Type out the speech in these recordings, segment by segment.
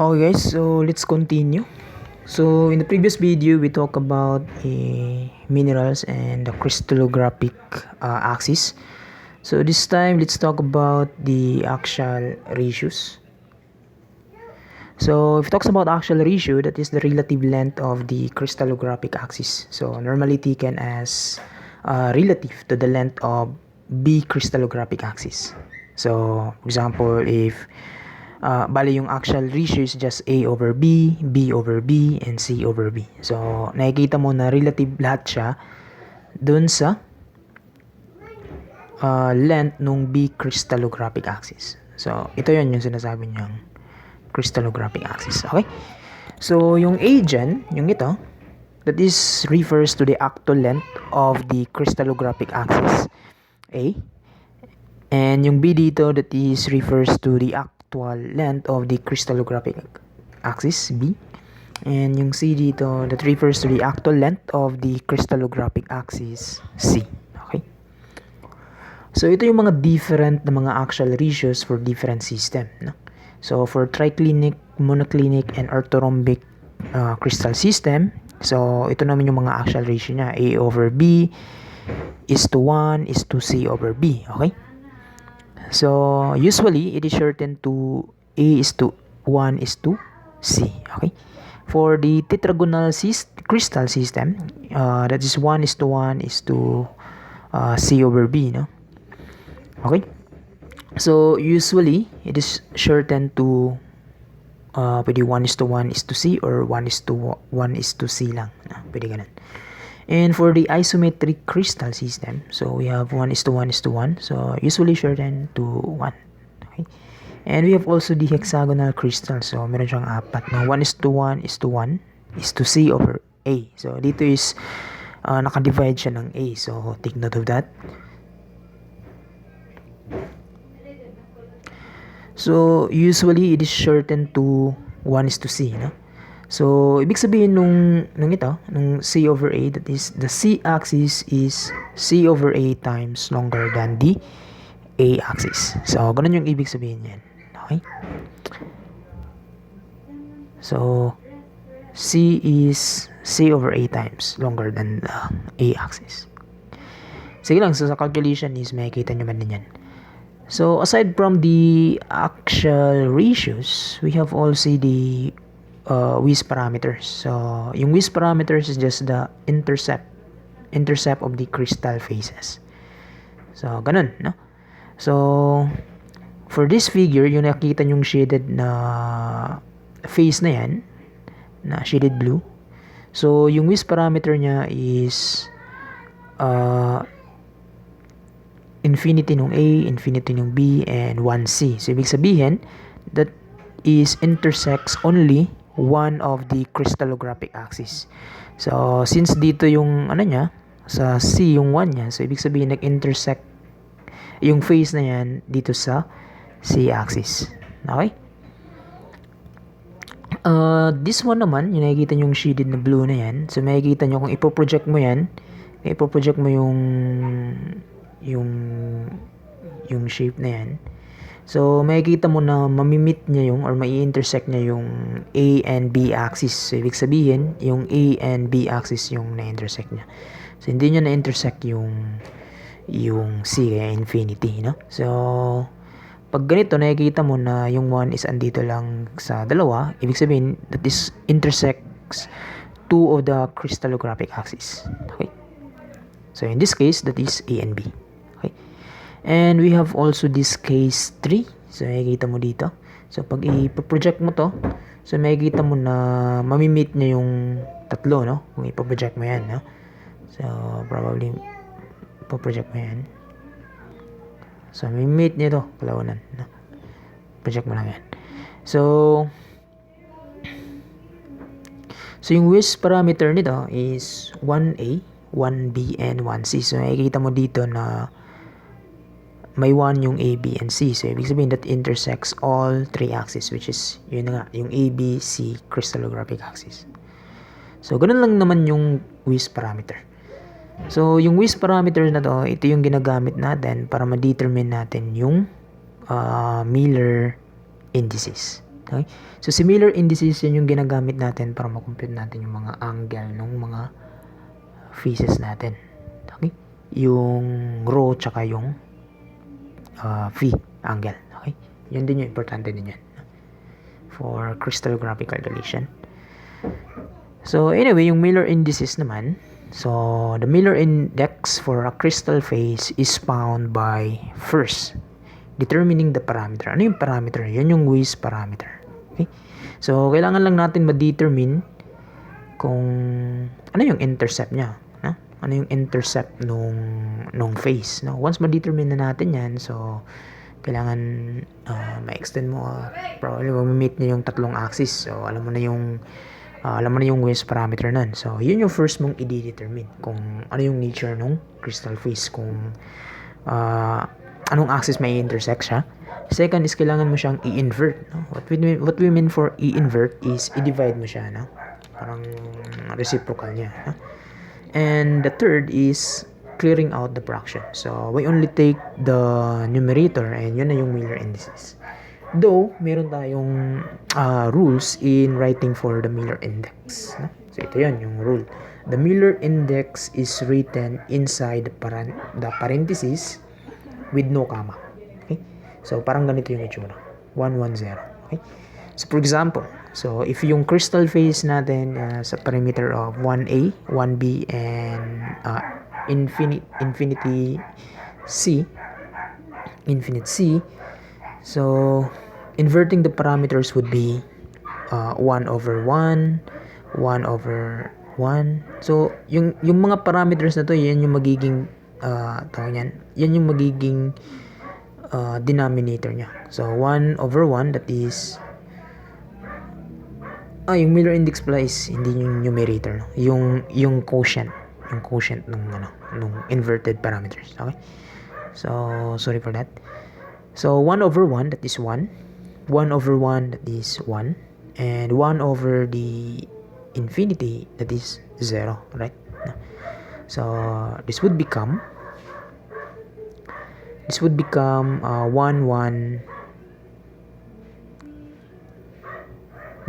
Okay guys, so let's continue. So in the previous video, we talked about minerals and the crystallographic axis. So this time, let's talk about the axial ratios. So if it talks about axial ratio, that is the relative length of the crystallographic axis. So normally taken as relative to the length of B crystallographic axis. So for example, if bali yung axial ratio is just A over B, B over B, and C over B. So nakikita mo na relative lahat siya dun sa length nung B crystallographic axis. So ito yun yung sinasabi niyang crystallographic axis. Okay? So, yung A dyan, yung ito, that is refers to the actual length of the crystallographic axis, A. And yung B dito, that is refers to the actual length of the crystallographic axis, B. And yung C dito, that refers to the actual length of the crystallographic axis, C. Okay? So, ito yung mga different na mga axial ratios for different system, no? So, for triclinic, monoclinic, and orthorhombic crystal system, so ito naman yung mga axial ratio niya. A over B is to 1 is to C over B. Okay? So, usually, it is shortened to A is to 1 is to C. Okay? For the tetragonal crystal system, that is 1 is to 1 is to C over B. No? Okay? So, usually, it is shortened to pwede 1 is to 1 is to C or 1 is to 1 is to C lang. Pwede ganun. And for the isometric crystal system, so we have 1 is to 1 is to 1. So, usually shortened to 1. Okay? And we have also the hexagonal crystal. So, meron siyang apat. No? 1 is to 1 is to 1 is to C over A. So, dito is nakadivide siya ng A. So, take note of that. So, usually, it is shortened to 1 is to C, no? So, ibig sabihin nung C over A, that is, the C axis is C over A times longer than the A axis. So, ganun yung ibig sabihin yan. Okay? So, C is C over A times longer than the A axis. Sige lang, so sa calculation is makikita nyo man din yan. So, aside from the axial ratios, we have also the Wiss parameters. So, yung Wiss parameters is just the intercept of the crystal faces. So, ganun, no? So, for this figure, yung nakita yung shaded na face na yan, na shaded blue. So, yung Wiss parameter niya is infinity nung A, infinity nung B, and 1C. So, ibig sabihin, that is intersects only one of the crystallographic axis. So, since dito yung, niya, sa C yung 1 niya, so, ibig sabihin, nag-intersect yung face na yan dito sa C axis. Okay? This one naman, yung nakikita nyo yung shaded na blue na yan. So, makikita nyo kung ipoproject mo yan, ipoproject mo yung shape na yan. So, makikita mo na mamimit niya yung or mai-intersect niya yung A and B axis. So, ibig sabihin, yung A and B axis yung na-intersect niya. So, hindi niya na-intersect yung C, kaya infinity, no? So, pag ganito, nakikita mo na yung 1 is andito lang sa dalawa, ibig sabihin, that is intersects two of the crystallographic axis. Okay? So, in this case, that is A and B. Okay? And we have also this case 3. So, makikita mo dito. So, pag i-project mo to, so, makikita mo na mamimit niya yung tatlo, no? Kung i-project mo yan, no? So, probably, i-project mo yan. So, mamimit niya to, kalawanan, no? Project mo lang yan. So, yung Wiss parameter nito is 1A, 1B, and 1C. So, makikita mo dito na may 1 yung A, B, and C. So, ibig sabihin that intersects all three axes, which is, yun na nga, yung A, B, C crystallographic axis. So, ganun lang naman yung Wiss parameter. So, yung Wiss parameter na to, ito yung ginagamit natin para ma-determine natin yung Miller indices. Okay? So, similar indices yun yung ginagamit natin para makompute natin yung mga angle ng mga faces natin. Okay? Yung rho tsaka yung phi angle. Okay? Yun din yung importante din yan for crystallographic calculation. So, anyway, yung Miller indices naman. So, the Miller index for a crystal face is found by first determining the parameter. Ano yung parameter? Yan yung Weiss parameter. Okay? So, kailangan lang natin ma-determine kung ano yung intercept niya. No? Ano yung intercept nung face. No? Once ma-determine na natin yan, so, kailangan ma-extend mo. Probably, ma-meet niya yung tatlong axis. So, alam mo na yung Weiss parameter nun. So, yun yung first mong i-determine kung ano yung nature ng crystal face. Kung anong axis may intersect siya. Second is kailangan mo siyang i-invert. No? What we mean for i-invert is i-divide mo siya. No? Parang reciprocal niya. No? And the third is clearing out the fraction. So, we only take the numerator and yun na yung Miller indices. Though, meron tayong rules in writing for the Miller index. No? So, ito yun, yung rule. The Miller index is written inside the parentheses with no comma. Okay? So, parang ganito yung itsura. 110. Okay? So, for example, so if yung crystal face natin sa perimeter of 1A, 1B, and infinity C, so inverting the parameters would be 1 over 1, 1 over 1. So, yung mga parameters na to, yan yung magiging yan yung magiging denominator niya. So, 1 over 1, that is yung Miller index pala is hindi yung numerator, no? Yung quotient nung inverted parameters. Okay? So, sorry for that. So, 1 over 1, that is 1. 1 over 1, that is 1. And 1 over the infinity, that is 0. Right? So, this would become 1, 1,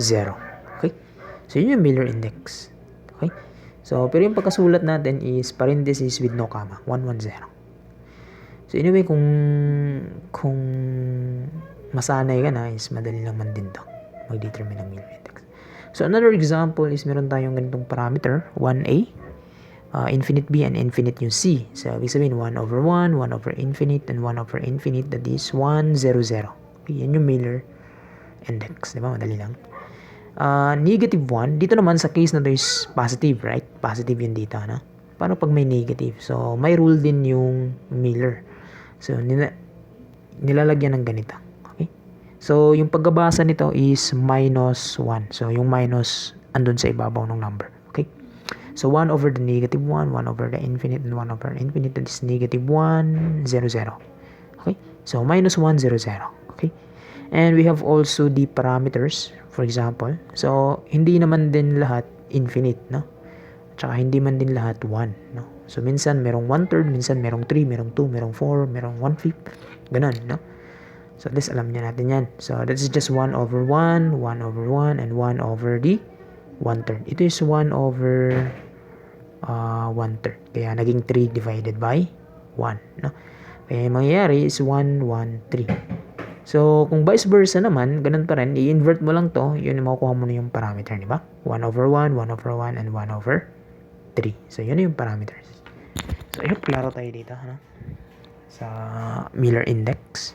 0. Okay? So, yun yung Miller index. Okay? So, pero yung pagkasulat natin is parentheses with no comma. 1, 1, 0. So, anyway, kung masanay ka na, is madali naman din to mag-determine ng Miller index. So, another example is meron tayong ganitong parameter, 1A, infinite B, and infinite yung C. So, ibig sabihin, 1 over 1, 1 over infinite, and 1 over infinite, that is 1, 0, 0. Okay, yan yung Miller index. Diba? Madali lang. Negative 1, dito naman sa case na to is positive, right? Positive yun dito, no? Paano pag may negative? So, may rule din yung Miller. So, nilalagyan ng ganito. Okay? So, yung pagbabasa nito is minus 1. So, yung minus andun sa ibabaw ng number. Okay? So, 1 over the negative 1, 1 over the infinite, and 1 over infinite, that is negative 1, 0, 0. Okay? So, minus 1, 0, 0. Okay? And we have also the parameters, for example. So, hindi naman din lahat infinite, no? Tsaka hindi man din lahat 1, no? So, minsan merong 1/3, minsan merong 3, merong 2, merong 4, merong 1/5. Ganun, no? So, this alam niya natin yan. So, that is just 1 over 1, 1 over 1, and 1 over the 1/3. Ito is 1 over 1/3. Kaya, naging 3 divided by 1, no? Kaya, yung mangyayari is 1, 1, 3. So, kung vice versa naman, ganun pa rin, i-invert mo lang to, yun yung makukuha mo na yung parameter, di ba? 1 over 1, 1 over 1, and 1 over 3. So, yun yung parameters. So, I hope klaro tayo dito, ha? Sa Miller index.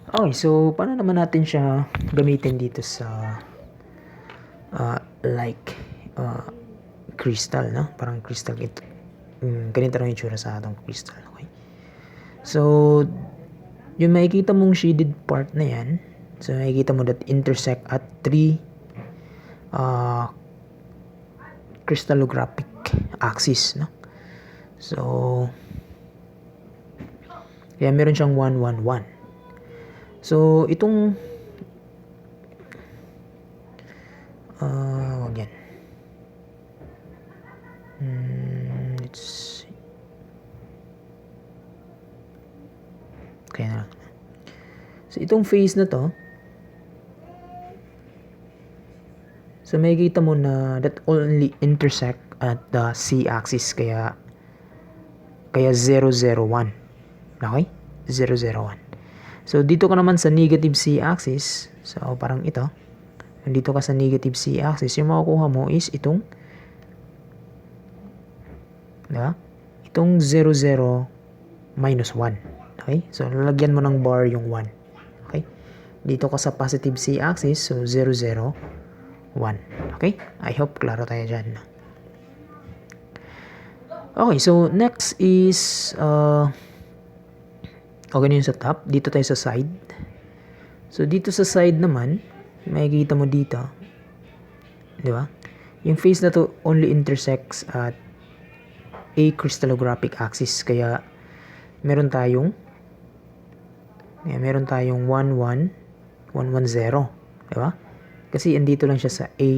Okay, so, paano naman natin siya gamitin dito sa crystal, no? Parang crystal ito. Ganito lang yung tsura sa atong crystal, okay? So, yung makikita mong shaded part na yan, so makikita mo that intersect at 3 crystallographic axis, no? So, kaya meron siyang 1, 1, 1. So, itong wag yan. Let's see. Okay na lang. So, itong phase na to, so makikita mo na that only intersect at the c-axis, kaya 0, 0, 1. Okay? 0, 0, 1. So, dito ka naman sa negative c-axis. So, parang ito. Nandito ka sa negative c-axis. Yung makukuha mo is itong, diba? Itong 0, 0, minus 1. Okay? So, lalagyan mo ng bar yung 1. Okay? Dito ka sa positive c-axis. So, 0, 0, 1. Okay? I hope klaro tayo dyan. Okay, so next is okay na yun sa top. Dito tayo sa side. So dito sa side naman, makikita mo dito, di ba? Yung face na to only intersects at a crystallographic axis, kaya meron tayong 1, 1, 1, 1, 1, 0, di ba? Kasi andito lang siya sa a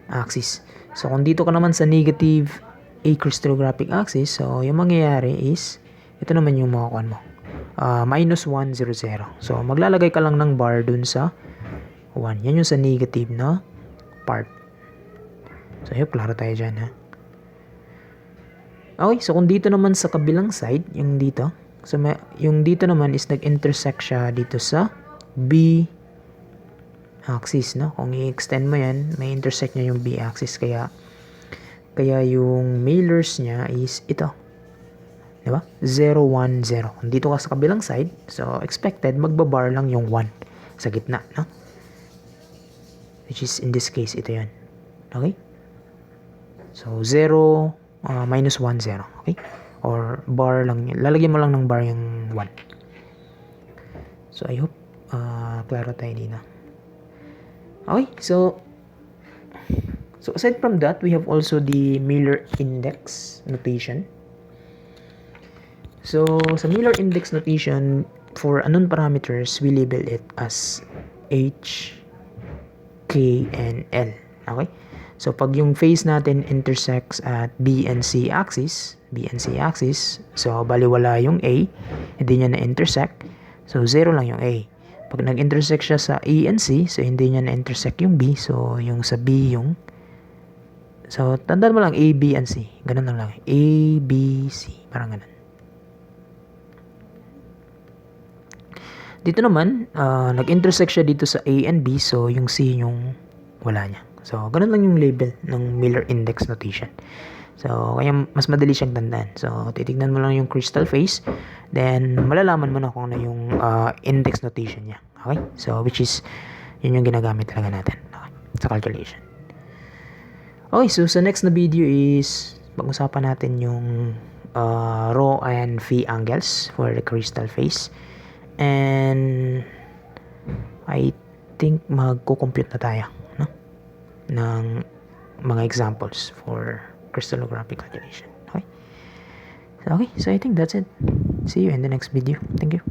axis. So kung dito ka naman sa negative a crystallographic axis, so yung mangyayari is ito naman yung makukuha mo, minus 1, 0, 0. So maglalagay ka lang ng bar dun sa 1. Yan yung sa negative na part. So yun, klaro tayo dyan, ha. Okay, so kung dito naman sa kabilang side, yung dito, so yung dito naman is nag-intersect siya dito sa b axis, no? Kung i-extend mo yan, may intersect niya yung b axis, kaya yung malars niya is ito. Diba? 0, 1, 0. Kung dito ka sa kabilang side, so expected, magbabar lang yung 1 sa gitna, no? Which is, in this case, ito yan. Okay? So, 0, minus 1, 0. Okay? Or bar lang. Lalagyan mo lang ng bar yung 1. So, I hope, klaro tayo dito. Okay? So aside from that, we have also the Miller index notation. So, sa Miller index notation, for unknown parameters, we label it as H, K, and L. Okay? So, pag yung phase natin intersects at B and C axis, so, baliwala yung A, hindi niya na-intersect. So, 0 lang yung A. Pag nag-intersect siya sa E and C, so, hindi niya na-intersect yung B. So, yung sa B yung, so, tandaan mo lang A, B, and C. Ganun lang. A, B, C. Parang ganun. Dito naman, nag-intersect siya dito sa A and B. So, yung C yung wala niya. So, ganun lang yung label ng Miller index notation. So, kaya mas madali siyang tandaan. So, titignan mo lang yung crystal phase. Then, malalaman mo na kung ano yung index notation niya. Okay? So, which is, yun yung ginagamit talaga natin. Okay? Sa calculation. Okay, so sa next na video is pag-usapan natin yung rho and phi angles for the crystal phase. And I think magko-compute na tayo, no? Ng mga examples for crystallographic calculation. Okay? So I think that's it. See you in the next video. Thank you.